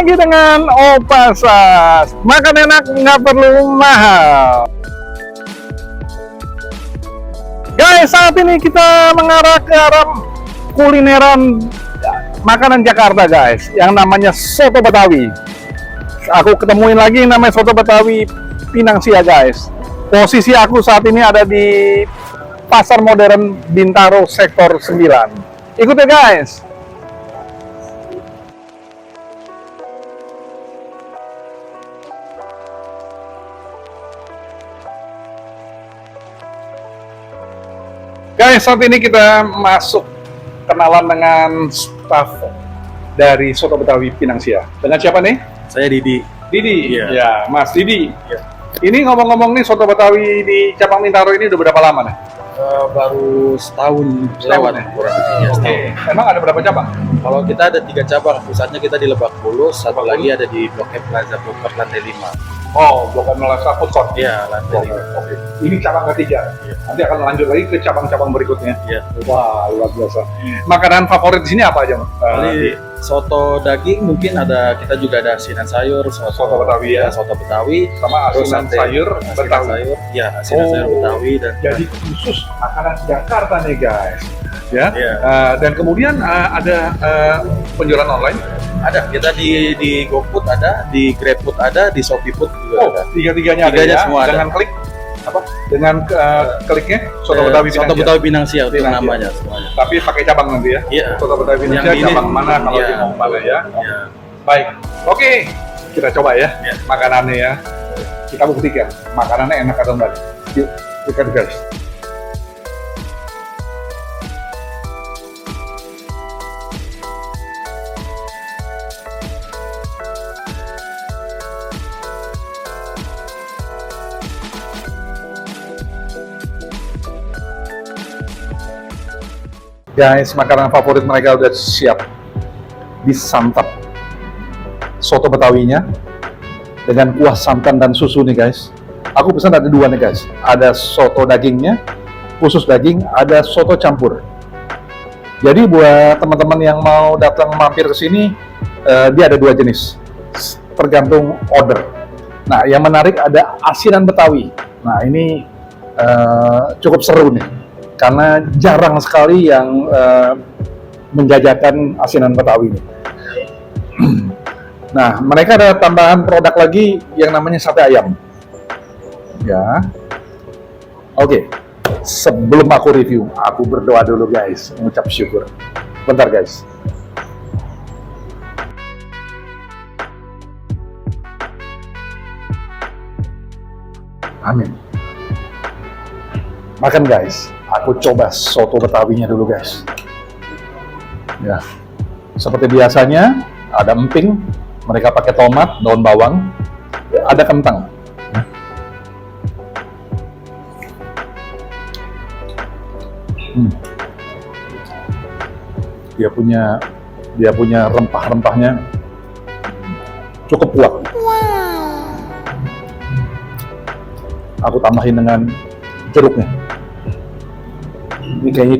lagi dengan Opa Sas. Makan enak nggak perlu mahal. Guys, saat ini kita mengarah ke arah kulineran makanan Jakarta guys, yang namanya soto Betawi. Aku ketemuin lagi yang namanya soto Betawi Pinang Sia guys. Posisi aku saat ini ada di Pasar Modern Bintaro Sektor 9. Ikut ya guys. Guys, saat ini kita masuk kenalan dengan staff dari Soto Betawi Pinang Sia. Dengan siapa nih? Saya Didi. Didi. Iya. Ya, Mas Didi. Iya. Ini ngomong-ngomong nih, Soto Betawi di Cabang Bintaro ini udah berapa lama nih? Baru setahun lewat ya? kurang lebih. Oke. Emang ada berapa cabang? Kalau kita ada 3 cabang, pusatnya kita di Lebak Bulus, satu Lebak lagi ada di Blok M Plaza Bogor lantai 5. Oh, Blok M Plaza Food Court. Iya, lantai 5. Oke. Ini cabang ketiga. Iya. Nanti akan lanjut lagi ke cabang-cabang berikutnya. Iya. Wah, luar biasa. Makanan favorit di sini apa aja, Mas? Jadi soto daging mungkin ada, kita juga ada asinan sayur, Soto Betawi ya. soto Betawi, Sama terus asinan sate, sayur asinan Betawi. sayur, ya asinan sayur Betawi dan Jadi khusus makanan Jakarta nih guys. Ya. Iya. Dan kemudian ada penjualan online. ada kita di GoFood ada, di GrabFood ada, di ShopeeFood juga Oh, ada. tiga-tiganya ada Tiganya ya. semua ada. Dengan klik apa? Dengan kliknya Soto Betawi Pinang Soto Sia. Betawi Pinang Sia untuk Pinang Sia. namanya semuanya. Tapi pakai cabang nanti ya. Iya. Soto Betawi Pinang Yang Sia ini- cabang mana kalau iya. di mau mana ya. Iya. Baik. Oke. Kita coba ya Iya. makanannya ya. Kita buktikan makanannya enak atau enggak. Yuk, kita guys. Guys, makanan favorit mereka udah siap disantap. Soto Betawinya dengan kuah santan dan susu nih guys. Aku pesan ada 2 nih guys. Ada soto dagingnya, khusus daging, ada soto campur. Jadi buat teman-teman yang mau datang mampir ke sini, dia ada 2 jenis, tergantung order. Nah, yang menarik ada asinan Betawi. Nah, ini cukup seru nih, karena jarang sekali yang menjajakan asinan Betawi ini. Nah, mereka ada tambahan produk lagi yang namanya sate ayam. Ya. Oke. Sebelum aku review, aku berdoa dulu guys, mengucap syukur. Bentar guys. Amin. Makan guys. Aku coba soto Betawinya dulu guys. Ya. Seperti biasanya, ada emping, mereka pakai tomat, daun bawang, ada kentang. Dia punya rempah-rempahnya cukup kuat. Aku tambahin dengan jeruknya. Ini kayaknya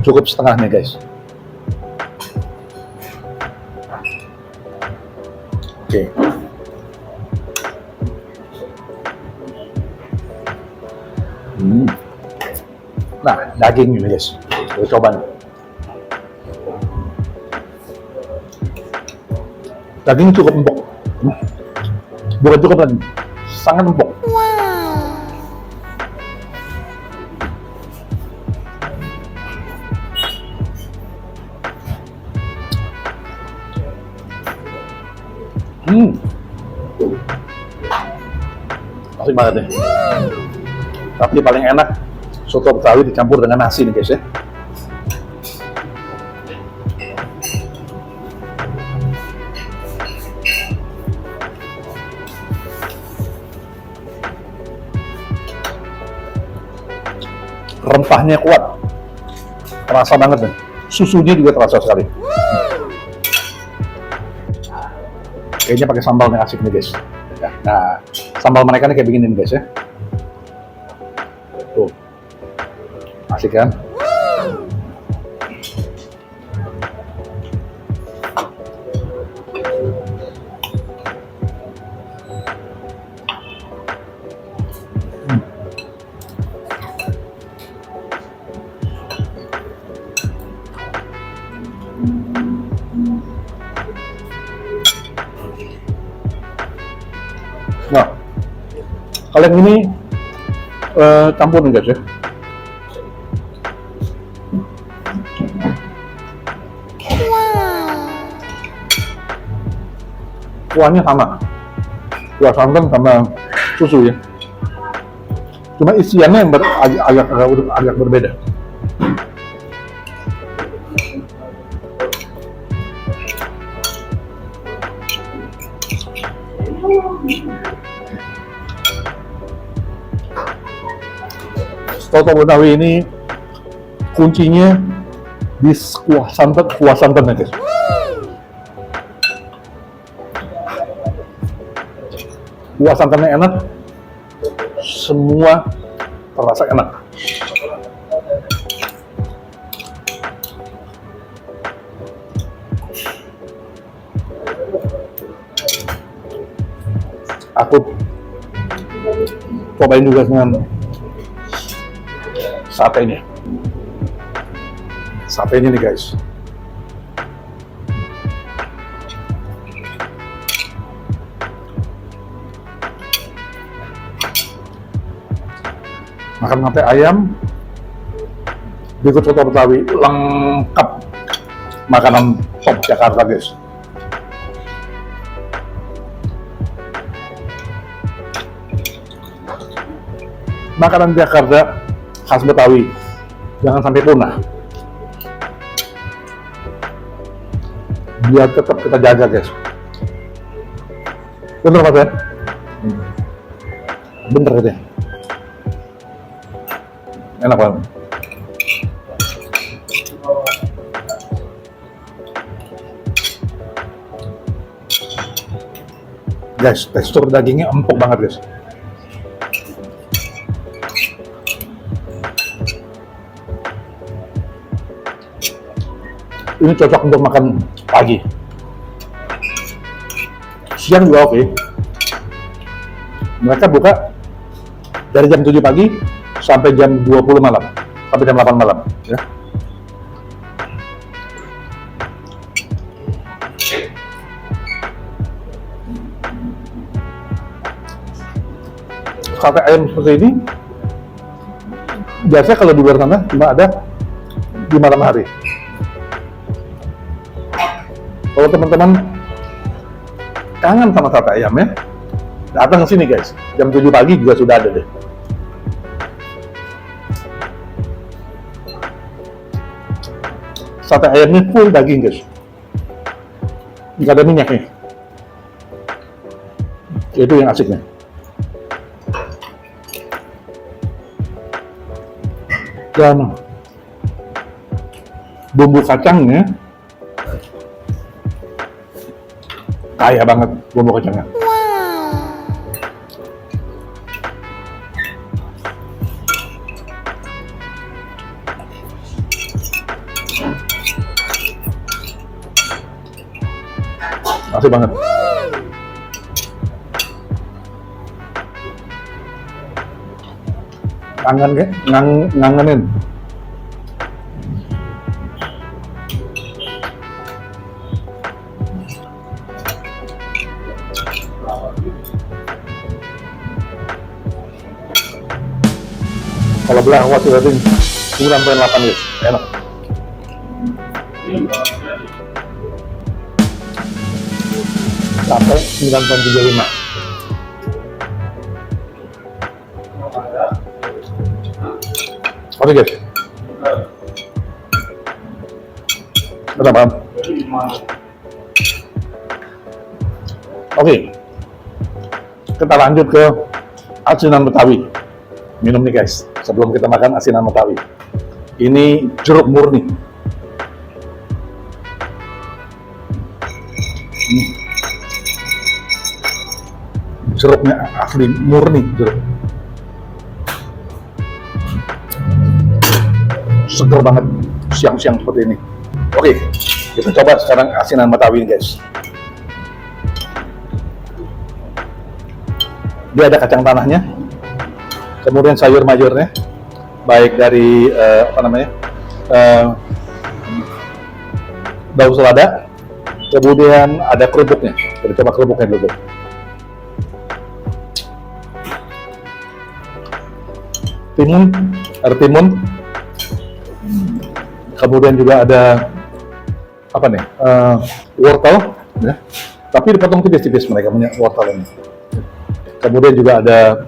cukup setengahnya guys. Oke. Nah, daging ini guys. Kita coba nih. Daging cukup empuk. Bukan cukup lagi. Sangat empuk. Asik banget deh. Tapi paling enak soto Betawi dicampur dengan nasi nih guys ya. Rempahnya kuat, terasa banget nih. Susunya juga terasa sekali. Kayaknya pakai sambal yang asik nih guys. Nah, sambal mereka nih kayak begini nih guys ya. Tuh, asik kan? campur nih guys ya. Kuahnya sama, kuah santan sama susu ya. Cuma isiannya yang agak berbeda. Soto Betawi ini kuncinya di kuah santannya guys. Kuah santannya enak, semua terasa enak. Aku cobain juga dengan satenya. Satenya nih guys. Makan sate ayam, berikut soto Betawi, lengkap makanan top Jakarta guys. Makanan Jakarta khas Betawi, jangan sampai punah. Biar tetap kita jaga guys. Bener Mas ya? Bener ya? Enak banget. Guys, tekstur dagingnya empuk banget guys. Ini cocok untuk makan pagi. Siang juga oke. Mereka buka dari jam 7 pagi sampai jam 20 malam, sampai jam 8 malam ya. Sate ayam seperti ini biasa kalau di luar sana cuma ada di malam hari. Kalau teman-teman kangen sama sate ayam ya, datang ke sini guys, jam 7 pagi juga sudah ada deh. Sate ayamnya full daging guys, nggak ada minyaknya. Itu yang asiknya. Dan bumbu kacangnya kaya banget, bumbu kacangnya. Asik banget. Ngangenin. Kalau belah waktu rating 9,8 guys, enak. Sampai 9,35. Oke guys. Udah paham? Oke. Kita lanjut ke asinan Betawi. Minum nih guys, sebelum kita makan asinan Betawi. Ini jeruk murni. Jeruknya asli murni jeruk. Seger banget siang-siang seperti ini. Oke, kita coba sekarang asinan Betawi guys. Dia ada kacang tanahnya, kemudian sayur mayurnya, baik dari daun selada, kemudian ada kerupuknya. Kita coba kerupuknya dulu. timun, kemudian juga ada apa nih, wortel, ya. Tapi dipotong tipis-tipis mereka punya wortel ini. Kemudian juga ada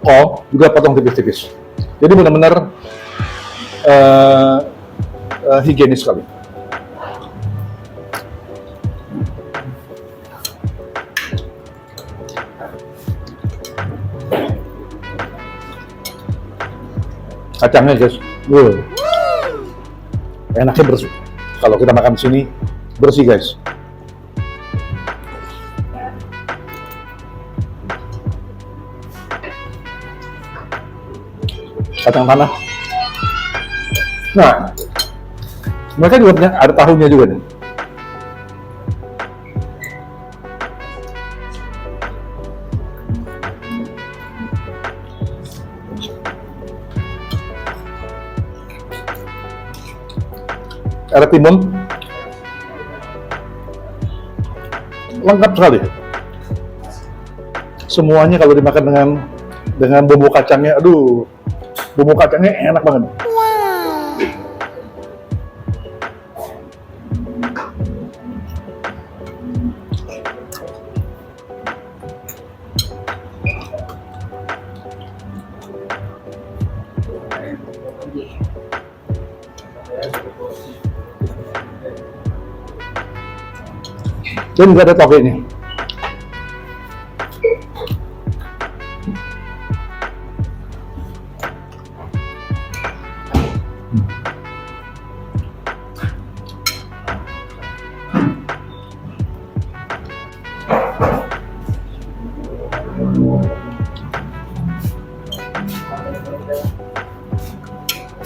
kol, juga potong tipis-tipis. Jadi benar-benar higienis sekali. Kacangnya guys, enaknya bersih. Kalau kita makan di sini bersih guys. Kacang tanah. Nah, mereka juga punya, ada tahunya juga nih. Ada timun, lengkap sekali. Semuanya kalau dimakan dengan bumbu kacangnya, aduh, bumbu kacangnya enak banget. Dan juga ada togenya.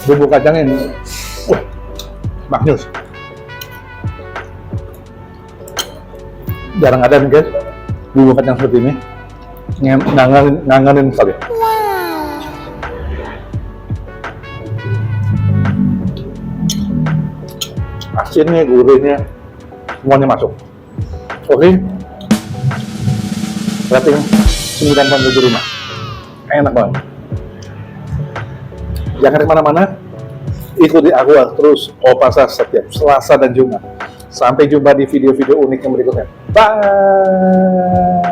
Bumbu kacangnya ini, maknyus. Jarang ada nih guys, bumbu kacang seperti ini, ngangenin sekali. Asinnya, gurihnya, semuanya masuk. Oke, rating 9,75, enak banget. Jangan kemana-mana, ikuti aku terus Opasa setiap Selasa dan Jumat. Sampai jumpa di video-video unik yang berikutnya. Bye!